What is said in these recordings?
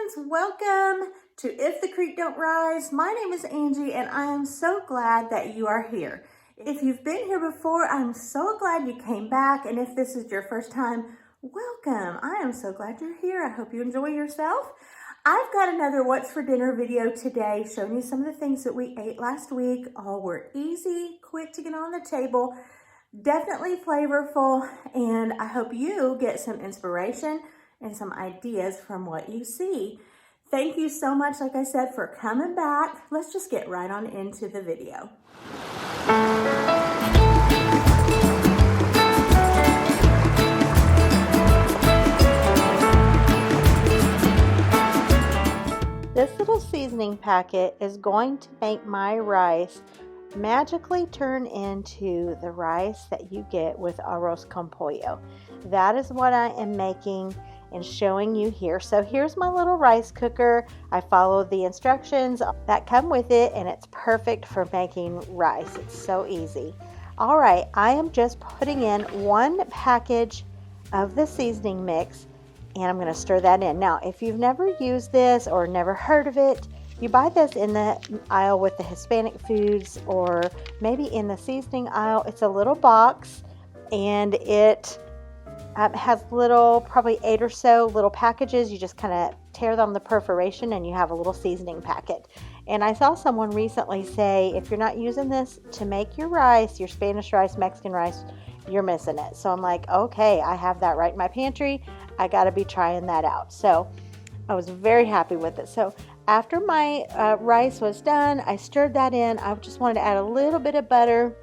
friends, welcome to If the Creek Don't Rise. My name is Angie and I am so glad that you are here. If you've been here before, I'm so glad you came back, and if this is your first time, welcome. I am so glad you're here. I hope you enjoy yourself. I've got another What's for Dinner video today showing you some of the things that we ate last week. All were easy, quick to get on the table, definitely flavorful, and I hope you get some inspiration and some ideas from what you see. Thank you so much, like I said, for coming back. Let's just get right on into the video. This little seasoning packet is going to make my rice magically turn into the rice that you get with Arroz Con Pollo. That is what I am making and showing you here. So here's my little rice cooker. I followed the instructions that come with it, and it's perfect for making rice. It's so easy. All right, I am just putting in 1 package of the seasoning mix, and I'm going to stir that in. Now, if you've never used this or never heard of it, you buy this in the aisle with the Hispanic foods, or maybe in the seasoning aisle. It's a little box, and it has little, probably 8 or so little packages. You just kind of tear them the perforation and you have a little seasoning packet. And I saw someone recently say, if you're not using this to make your rice, your Spanish rice, Mexican rice, you're missing it. So I'm like, okay, I have that right in my pantry. I got to be trying that out. So I was very happy with it. So after my rice was done, I stirred that in. I just wanted to add a little bit of butter.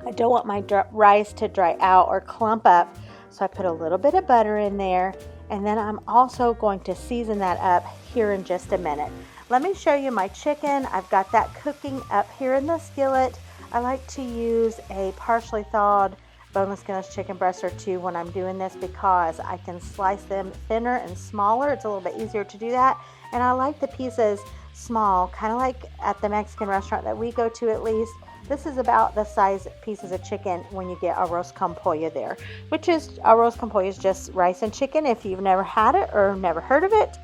I don't want my rice to dry out or clump up. So I put a little bit of butter in there, and then I'm also going to season that up here in just a minute. Let me show you my chicken. I've got that cooking up here in the skillet. I like to use a partially thawed boneless skinless chicken breast or 2 when I'm doing this, because I can slice them thinner and smaller. It's a little bit easier to do that, and I like the pieces small, kind of like at the Mexican restaurant that we go to at least. This is about the size pieces of chicken when you get Arroz Con Pollo there, which is, Arroz Con Pollo is just rice and chicken. If you've never had it or never heard of it,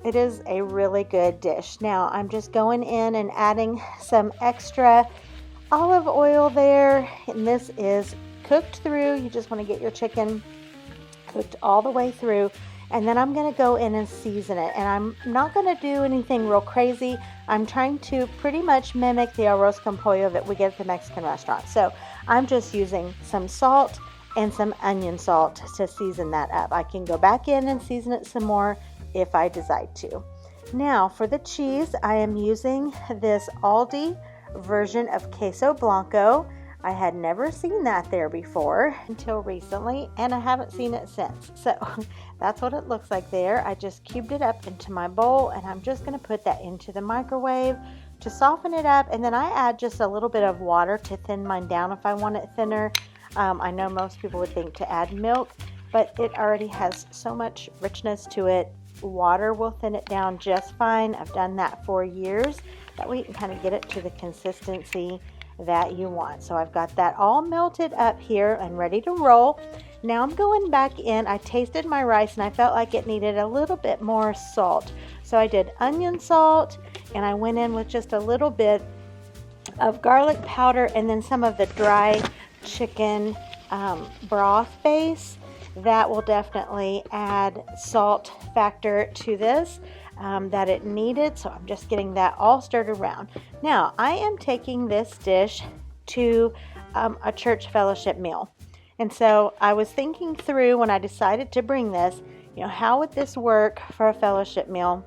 it is a really good dish. Now I'm just going in and adding some extra olive oil there, and this is cooked through. You just want to get your chicken cooked all the way through. And then I'm going to go in and season it. And I'm not going to do anything real crazy. I'm trying to pretty much mimic the Arroz Con Pollo that we get at the Mexican restaurant. So I'm just using some salt and some onion salt to season that up. I can go back in and season it some more if I decide to. Now for the cheese, I am using this Aldi version of queso blanco. I had never seen that there before until recently, and I haven't seen it since. So that's what it looks like there. I just cubed it up into my bowl, and I'm just going to put that into the microwave to soften it up. And then I add just a little bit of water to thin mine down if I want it thinner. I know most people would think to add milk, but it already has so much richness to it. Water will thin it down just fine. I've done that for years. That way you can kind of get it to the consistency that you want. So I've got that all melted up here and ready to roll. Now I'm going back in. I tasted my rice and I felt like it needed a little bit more salt. So I did onion salt, and I went in with just a little bit of garlic powder and then some of the dry chicken broth base. That will definitely add salt factor to this that it needed. So I'm just getting that all stirred around. Now I am taking this dish to a church fellowship meal. And so I was thinking through when I decided to bring this, how would this work for a fellowship meal?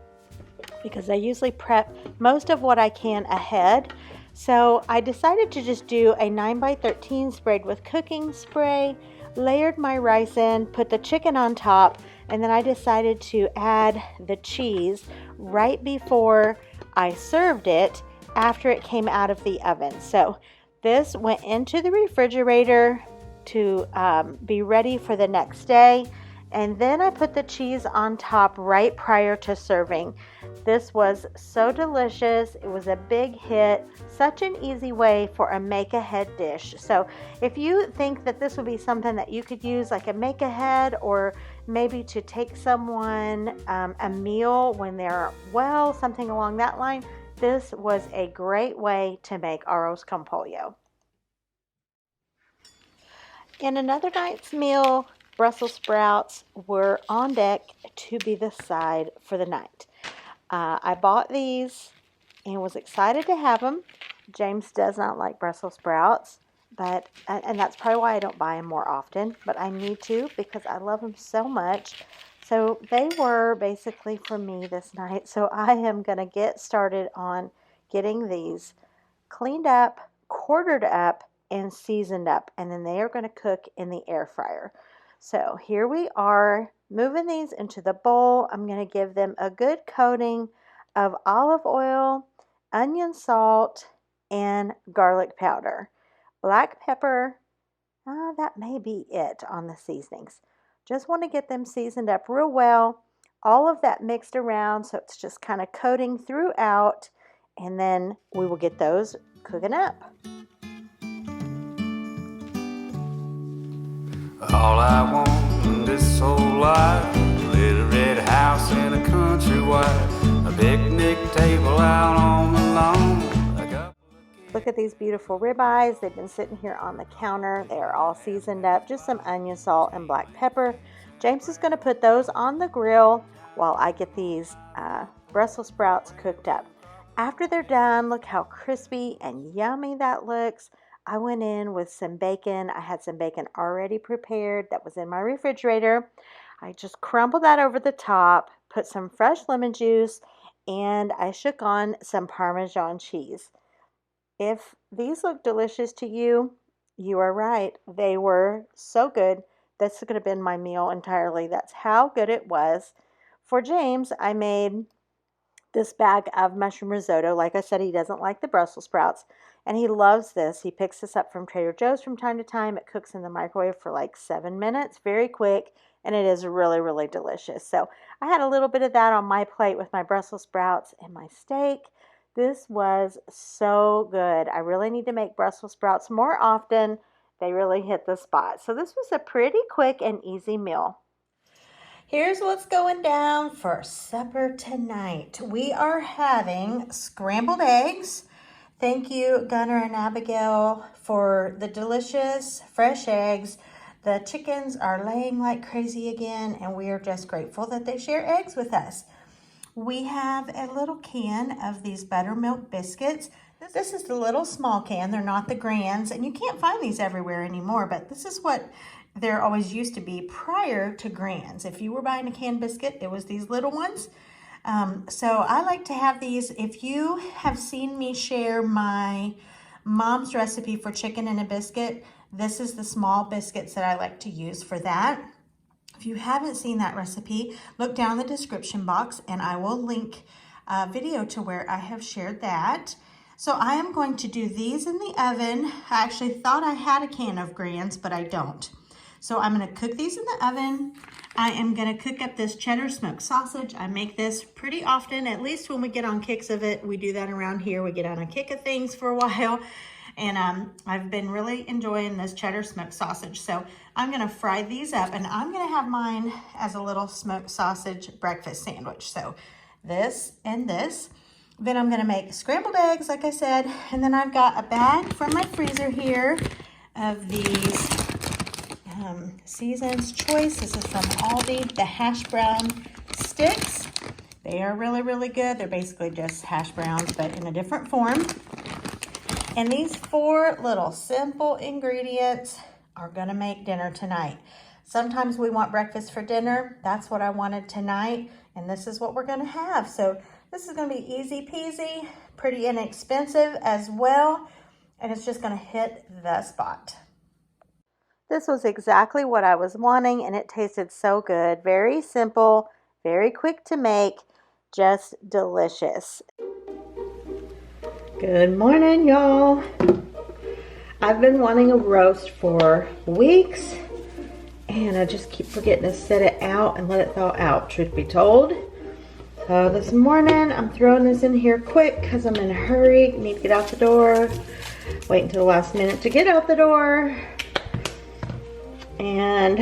Because I usually prep most of what I can ahead. So I decided to just do a 9x13 sprayed with cooking spray, layered my rice in, put the chicken on top, and then I decided to add the cheese right before I served it after it came out of the oven. So this went into the refrigerator to be ready for the next day. And then I put the cheese on top right prior to serving. This was so delicious. It was a big hit. Such an easy way for a make-ahead dish. So if you think that this would be something that you could use like a make-ahead, or maybe to take someone a meal when they're well, something along that line, this was a great way to make Arroz Con Pollo. In another night's meal, Brussels sprouts were on deck to be the side for the night. I bought these and was excited to have them. James does not like Brussels sprouts, and that's probably why I don't buy them more often, but I need to because I love them so much. So they were basically for me this night. So I am going to get started on getting these cleaned up, quartered up, and seasoned up, and then they are going to cook in the air fryer. So here we are, moving these into the bowl. I'm going to give them a good coating of olive oil, onion salt, and garlic powder. Black pepper, that may be it on the seasonings. Just want to get them seasoned up real well. All of that mixed around so it's just kind of coating throughout, and then we will get those cooking up. All I want in this whole life, a little red house and a country wife, a picnic table out on the lawn. Look at these beautiful ribeyes. They've been sitting here on the counter. They are all seasoned up, just some onion, salt, and black pepper. James is going to put those on the grill while I get these Brussels sprouts cooked up. After they're done, look how crispy and yummy that looks. I went in with some bacon. I had some bacon already prepared that was in my refrigerator. I just crumbled that over the top, put some fresh lemon juice, and I shook on some Parmesan cheese. If these look delicious to you, you are right. They were so good. This could have been my meal entirely. That's how good it was. For James, I made this bag of mushroom risotto. Like I said, he doesn't like the Brussels sprouts, and he loves this. He picks this up from Trader Joe's from time to time. It cooks in the microwave for like 7 minutes, very quick, and it is really, really delicious. So I had a little bit of that on my plate with my Brussels sprouts and my steak. This was so good. I really need to make Brussels sprouts more often. They really hit the spot. So this was a pretty quick and easy meal. Here's what's going down for supper tonight. We are having scrambled eggs. Thank you, Gunnar and Abigail, for the delicious fresh eggs. The chickens are laying like crazy again, and we are just grateful that they share eggs with us. We have a little can of these buttermilk biscuits. This is the little small can. They're not the grands, and you can't find these everywhere anymore, but this is what there always used to be prior to grands. If you were buying a canned biscuit, it was these little ones. So I like to have these. If you have seen me share my mom's recipe for chicken and a biscuit, this is the small biscuits that I like to use for that. If you haven't seen that recipe, look down in the description box and I will link a video to where I have shared that. So I am going to do these in the oven. I actually thought I had a can of grands, but I don't. So I'm going to cook these in the oven. I am going to cook up this cheddar smoked sausage. I make this pretty often, at least when we get on kicks of it. We do that around here. We get on a kick of things for a while. And I've been really enjoying this cheddar smoked sausage. So I'm going to fry these up, and I'm going to have mine as a little smoked sausage breakfast sandwich. So this and this. Then I'm going to make scrambled eggs, like I said. And then I've got a bag from my freezer here of these Season's Choice. This is from Aldi, the hash brown sticks. They are really, really good. They're basically just hash browns, but in a different form. And these 4 little simple ingredients are going to make dinner tonight. Sometimes we want breakfast for dinner. That's what I wanted tonight, and this is what we're going to have. So this is going to be easy peasy, pretty inexpensive as well, and it's just going to hit the spot. This was exactly what I was wanting, and it tasted so good. Very simple, very quick to make, just delicious. Good morning, y'all. I've been wanting a roast for weeks, and I just keep forgetting to set it out and let it thaw out, truth be told. So this morning I'm throwing this in here quick because I'm in a hurry. Need to get out the door. Wait until the last minute to get out the door. And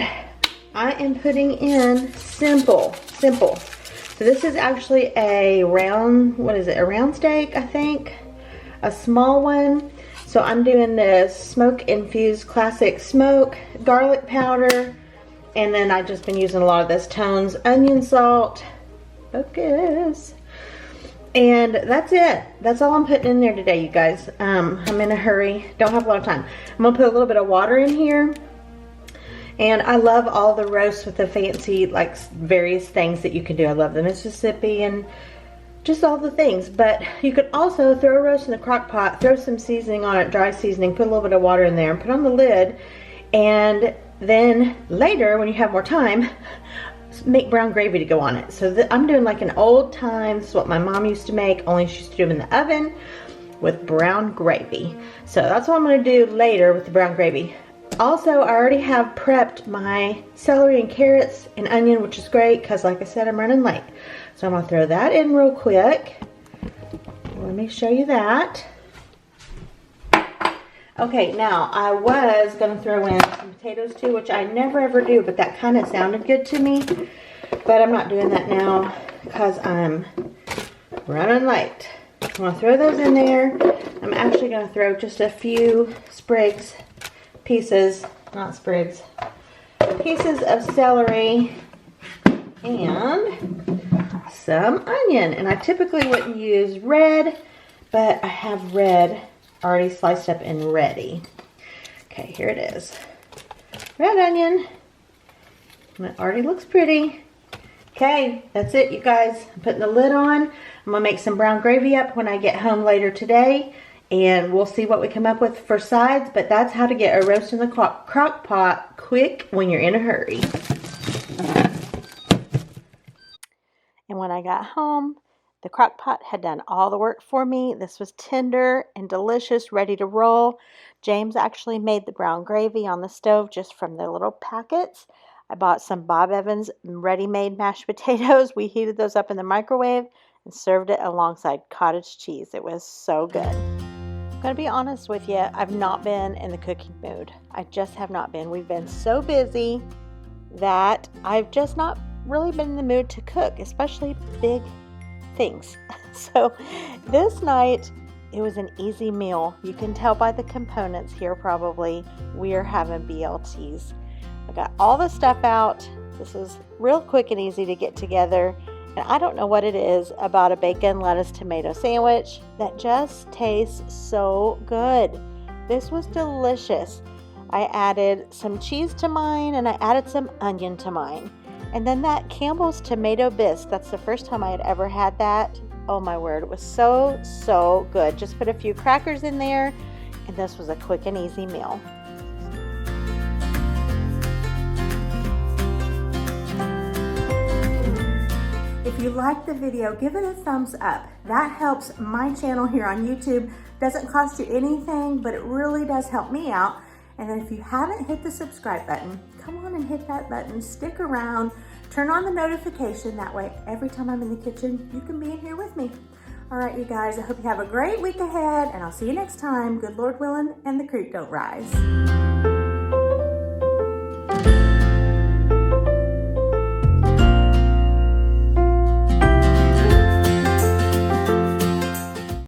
I am putting in simple. So this is actually a round, what is it? A round steak, I think. A small one. So I'm doing this smoke infused classic smoke, garlic powder, and then I've just been using a lot of this Tones onion salt. Focus. And that's it. That's all I'm putting in there today, you guys. I'm in a hurry. Don't have a lot of time. I'm gonna put a little bit of water in here. And I love all the roasts with the fancy, like, various things that you can do. I love the Mississippi and just all the things. But you could also throw a roast in the crock pot, throw some seasoning on it, dry seasoning, put a little bit of water in there, and put on the lid. And then later, when you have more time, make brown gravy to go on it. So I'm doing like an old time, this is what my mom used to make, only she used to do them in the oven with brown gravy. So that's what I'm going to do later with the brown gravy. Also, I already have prepped my celery and carrots and onion, which is great because, like I said, I'm running late. So I'm going to throw that in real quick. Let me show you that. Okay, now I was going to throw in some potatoes too, which I never ever do, but that kind of sounded good to me. But I'm not doing that now because I'm running late. I'm going to throw those in there. I'm actually going to throw just a few pieces of celery and some onion. And I typically wouldn't use red, but I have red already sliced up and ready. Okay, here it is. Red onion. And it already looks pretty. Okay, that's it, you guys. I'm putting the lid on. I'm gonna make some brown gravy up when I get home later today, and we'll see what we come up with for sides, but that's how to get a roast in the crock pot quick when you're in a hurry. And when I got home, the crock pot had done all the work for me. This was tender and delicious, ready to roll. James actually made the brown gravy on the stove just from the little packets. I bought some Bob Evans ready-made mashed potatoes. We heated those up in the microwave and served it alongside cottage cheese. It was so good. I'm going to be honest with you, I've not been in the cooking mood. I just have not been. We've been so busy that I've just not really been in the mood to cook, especially big things. So this night it was an easy meal. You can tell by the components here probably we are having BLTs. I got all the stuff out. This is real quick and easy to get together, and I don't know what it is about a bacon, lettuce, tomato sandwich that just tastes so good. This was delicious. I added some cheese to mine and I added some onion to mine. And then that Campbell's tomato bisque, that's the first time I had ever had that. Oh my word, it was so good. Just put a few crackers in there, and this was a quick and easy meal. If you liked the video, give it a thumbs up. That helps my channel here on YouTube. Doesn't cost you anything, but it really does help me out. And then if you haven't hit the subscribe button, come on and hit that button, stick around, turn on the notification. That way, every time I'm in the kitchen, you can be in here with me. All right, you guys, I hope you have a great week ahead, and I'll see you next time. Good Lord willing, and the creek don't rise.